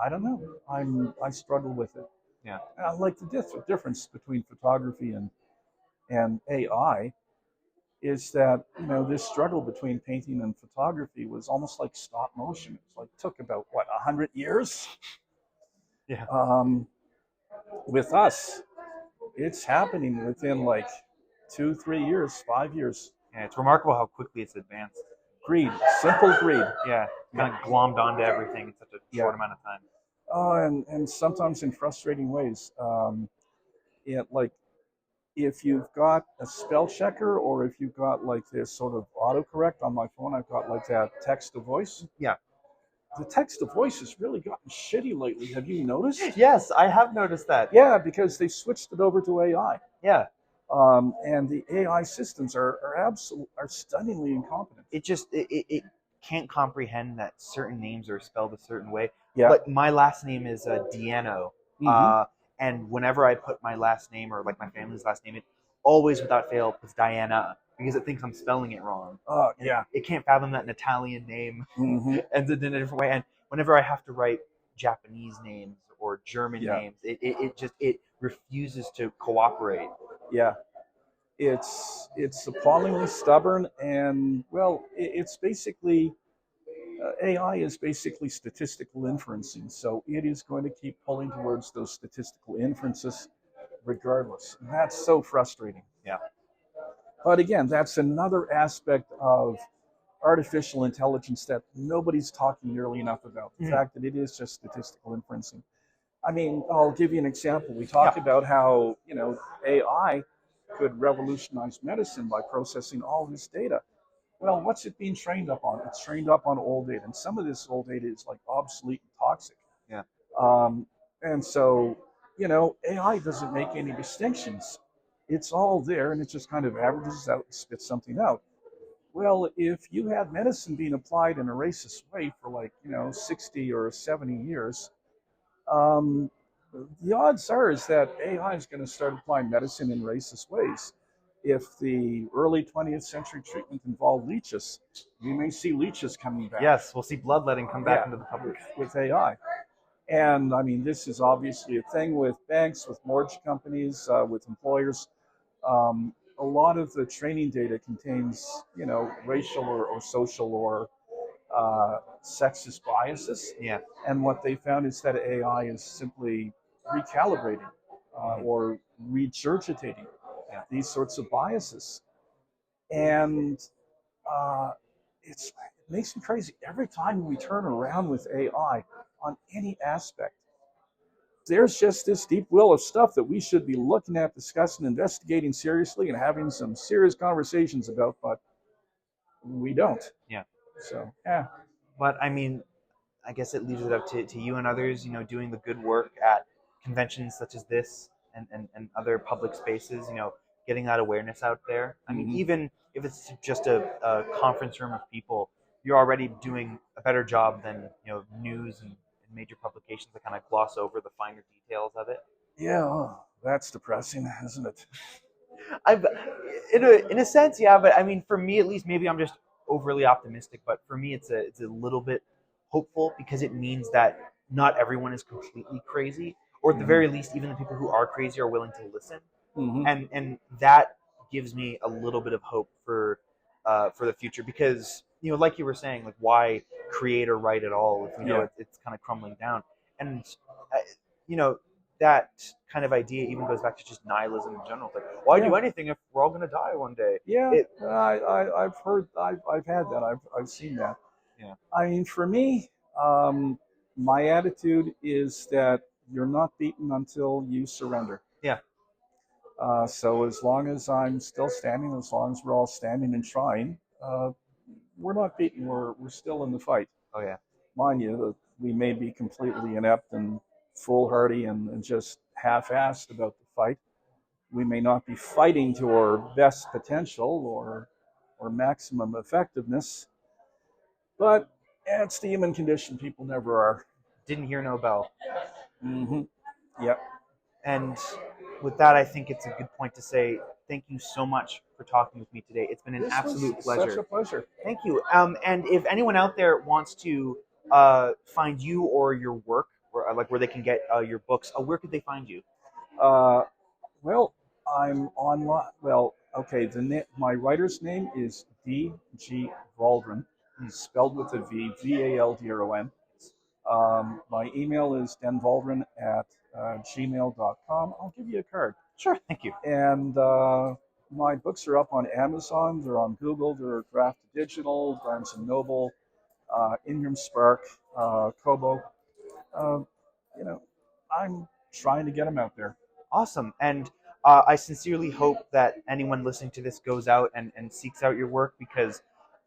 Speaker 2: I don't know. I struggle with it.
Speaker 1: Yeah.
Speaker 2: And I like the difference between photography and AI is that this struggle between painting and photography was almost like stop motion. It's like took about 100 years.
Speaker 1: Yeah.
Speaker 2: With us, it's happening within like 2, 3 years, 5 years.
Speaker 1: Yeah, it's remarkable how quickly it's advanced.
Speaker 2: Greed, simple greed.
Speaker 1: Yeah, kind of glommed onto everything in such a short amount of time.
Speaker 2: And sometimes in frustrating ways. If you've got a spell checker or if you've got like this sort of autocorrect on my phone, I've got like that text to voice.
Speaker 1: Yeah.
Speaker 2: The text to voice has really gotten shitty lately. Have you noticed?
Speaker 1: Yes, I have noticed that.
Speaker 2: Yeah, because they switched it over to AI.
Speaker 1: Yeah.
Speaker 2: And the AI systems are stunningly incompetent.
Speaker 1: It can't comprehend that certain names are spelled a certain way.
Speaker 2: Yeah.
Speaker 1: But my last name is Diano. And whenever I put my last name or like my family's last name, it always without fail puts Diana because it thinks I'm spelling it wrong.
Speaker 2: Yeah.
Speaker 1: It can't fathom that an Italian name ends in a different way. And whenever I have to write Japanese names or German names, it refuses to cooperate.
Speaker 2: Yeah. It's appallingly stubborn, and well, it's basically AI is basically statistical inferencing, so it is going to keep pulling towards those statistical inferences regardless. And that's so frustrating.
Speaker 1: Yeah.
Speaker 2: But again, that's another aspect of artificial intelligence that nobody's talking nearly enough about. The fact that it is just statistical inferencing. I mean, I'll give you an example. We talked about how, AI could revolutionize medicine by processing all this data. Well, what's it being trained up on? It's trained up on old data, and some of this old data is like obsolete and toxic.
Speaker 1: Yeah.
Speaker 2: And so, AI doesn't make any distinctions. It's all there, and it just kind of averages out and spits something out. Well, if you have medicine being applied in a racist way for 60 or 70 years, the odds are is that AI is going to start applying medicine in racist ways. If the early 20th century treatment involved leeches, we may see leeches coming back.
Speaker 1: Yes, we'll see bloodletting come back into the public.
Speaker 2: With AI. And I mean, this is obviously a thing with banks, with mortgage companies, with employers. A lot of the training data contains, racial or social or sexist biases.
Speaker 1: Yeah.
Speaker 2: And what they found is that AI is simply recalibrating or regurgitating these sorts of biases. And it makes me crazy. Every time we turn around with AI on any aspect, there's just this deep well of stuff that we should be looking at, discussing, investigating seriously, and having some serious conversations about, but we don't.
Speaker 1: Yeah.
Speaker 2: So, yeah.
Speaker 1: But I mean, I guess it leaves it up to you and others, doing the good work at conventions such as this and other public spaces, getting that awareness out there. I mean, even if it's just a conference room of people, you're already doing a better job than, news and major publications that kind of gloss over the finer details of it.
Speaker 2: Yeah, that's depressing, isn't it?
Speaker 1: In a sense, yeah, but I mean, for me at least, maybe I'm just overly optimistic, but for me it's a little bit hopeful because it means that not everyone is completely crazy, or at the very least, even the people who are crazy are willing to listen, and that gives me a little bit of hope for the future because like you were saying, like why create or write at all if it's kind of crumbling down, and that kind of idea even goes back to just nihilism in general. It's like, why do anything if we're all going to die one day?
Speaker 2: Yeah, I've heard, I've had that, I've seen that.
Speaker 1: Yeah.
Speaker 2: I mean, for me, my attitude is that you're not beaten until you surrender.
Speaker 1: Yeah.
Speaker 2: So as long as I'm still standing, as long as we're all standing and trying, we're not beaten. We're still in the fight.
Speaker 1: Oh yeah.
Speaker 2: Mind you, we may be completely inept and foolhardy and just half-assed about the fight. We may not be fighting to our best potential or maximum effectiveness, but it's the human condition. People never are.
Speaker 1: Didn't hear no bell.
Speaker 2: Yep.
Speaker 1: And with that, I think it's a good point to say thank you so much for talking with me today. It's been an absolute pleasure.
Speaker 2: Such a pleasure.
Speaker 1: Thank you. And if anyone out there wants to find you or your work, or like where they can get your books, where could they find you?
Speaker 2: Well, I'm online. Well, okay. My writer's name is D.G. Valdron, spelled with a V, Valdron. My email is denvaldron@gmail.com. I'll give you a card.
Speaker 1: Sure, thank you.
Speaker 2: And my books are up on Amazon. They're on Google. They're Draft Digital, Barnes & Noble, Ingram Spark, Kobo. I'm trying to get them out there.
Speaker 1: Awesome. And I sincerely hope that anyone listening to this goes out and seeks out your work because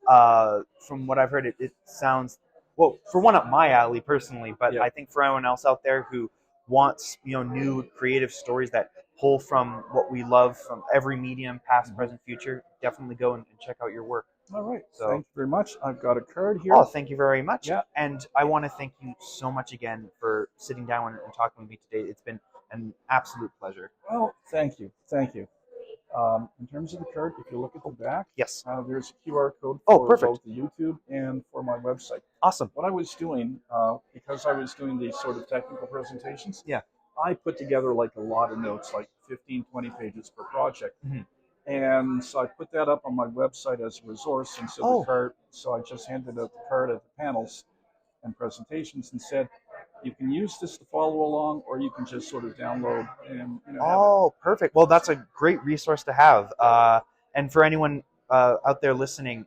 Speaker 1: from what I've heard, it sounds, well, for one up my alley personally, but I think for anyone else out there who wants, new creative stories that pull from what we love from every medium, past, present, future, definitely go and check out your work.
Speaker 2: All right.
Speaker 1: So,
Speaker 2: thank you very much. I've got a card here.
Speaker 1: Oh, thank you very much.
Speaker 2: Yeah.
Speaker 1: And I want to thank you so much again for sitting down and talking with me today. It's been an absolute pleasure.
Speaker 2: Well, thank you. Thank you. In terms of the card, if you look at the back,
Speaker 1: yes,
Speaker 2: there's a QR code for
Speaker 1: perfect.
Speaker 2: Both the YouTube and for my website.
Speaker 1: Awesome.
Speaker 2: What I was doing, because I was doing these sort of technical presentations,
Speaker 1: yeah,
Speaker 2: I put together like a lot of notes, like 15, 20 pages per project. And so I put that up on my website as a resource. And so the card, so I just handed out the card at the panels and presentations and said, you can use this to follow along, or you can just sort of download and
Speaker 1: perfect. Well, that's a great resource to have. And for anyone out there listening,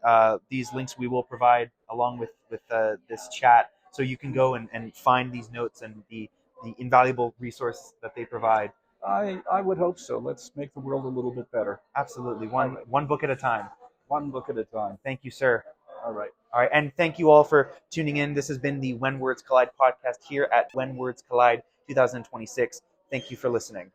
Speaker 1: these links we will provide along with this chat, so you can go and find these notes and the invaluable resources that they provide.
Speaker 2: I would hope so. Let's make the world a little bit better.
Speaker 1: Absolutely. One book at a time.
Speaker 2: One book at a time.
Speaker 1: Thank you, sir.
Speaker 2: All right.
Speaker 1: All right. And thank you all for tuning in. This has been the When Words Collide podcast here at When Words Collide 2026. Thank you for listening.